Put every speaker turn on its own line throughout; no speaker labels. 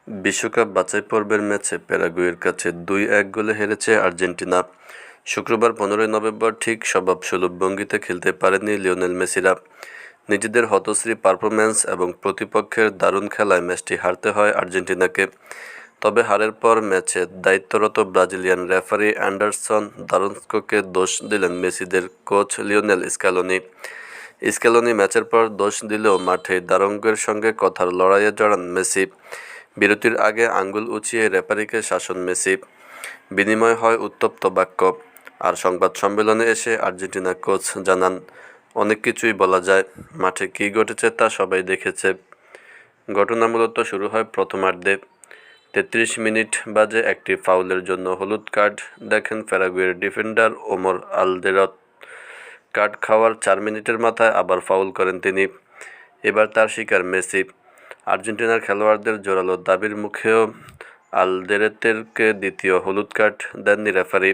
বিশ্বকাপ বাছাই পর্বের ম্যাচে প্যারাগুয়ের কাছে ২-১ গোলে হেরেছে আর্জেন্টিনা। শুক্রবার ১৫ই নভেম্বর ঠিক স্বভাবসুলভ ভঙ্গিতে খেলতে পারেননি লিওনেল মেসিরা। নিজেদের হতশ্রী পারফরম্যান্স এবং প্রতিপক্ষের দারুণ খেলায় ম্যাচটি হারতে হয় আর্জেন্টিনাকে। তবে হারের পর ম্যাচে দায়িত্বরত ব্রাজিলিয়ান রেফারি অ্যান্ডারসন দারোস্কোকে দোষ দিলেন মেসিদের কোচ লিওনেল স্ক্যালোনি ম্যাচের পর দোষ দিলেও মাঠেই দারোগের সঙ্গে কথার লড়াইয়ে জড়ান মেসি। বিরতির আগে আঙুল উঁচিয়ে রেফারিকে শাসন মেসি। বিনিময় হয় উত্তপ্ত বাক্য। আর সংবাদ সম্মেলনে এসে আর্জেন্টিনা কোচ জানান, অনেক কিছুই বলা যায়, মাঠে কী ঘটেছে তা সবাই দেখেছে। ঘটনা মূলত শুরু হয় প্রথমার্ধে। ৩৩ মিনিট বাজে একটি ফাউলের জন্য হলুদ কার্ড দেখেন প্যারাগুয়ের ডিফেন্ডার ওমর আলদেরত। কার্ড খাওয়ার ৪ মিনিটের মাথায় আবার ফাউল করেন তিনি। এবার তার শিকার মেসি। আর্জেন্টিনার খেলোয়াড়দের জোরালো দাবির মুখেও আলদেরেতেরকে দ্বিতীয় হলুদ কার্ড দেননি রেফারি,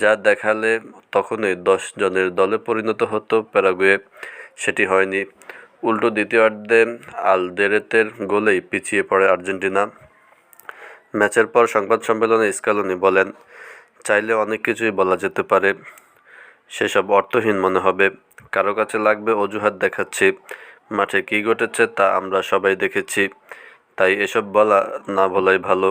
যা দেখালে তখনই ১০ জনের দলে পরিণত হতো প্যারাগুয়ে। সেটি হয়নি। উল্টো দ্বিতীয়ার্ধে আলদেরেতের গোলেই পিছিয়ে পড়ে আর্জেন্টিনা। ম্যাচের পর সংবাদ সম্মেলনে স্ক্যালোনি বলেন, চাইলে অনেক কিছুই বলা যেতে পারে, সেসব অর্থহীন মনে হবে। কারো কাছে লাগবে অজুহাত দেখাচ্ছি। মাঠে কী ঘটেছে তা আমরা সবাই দেখেছি, তাই এসব বলা না বলাই ভালো।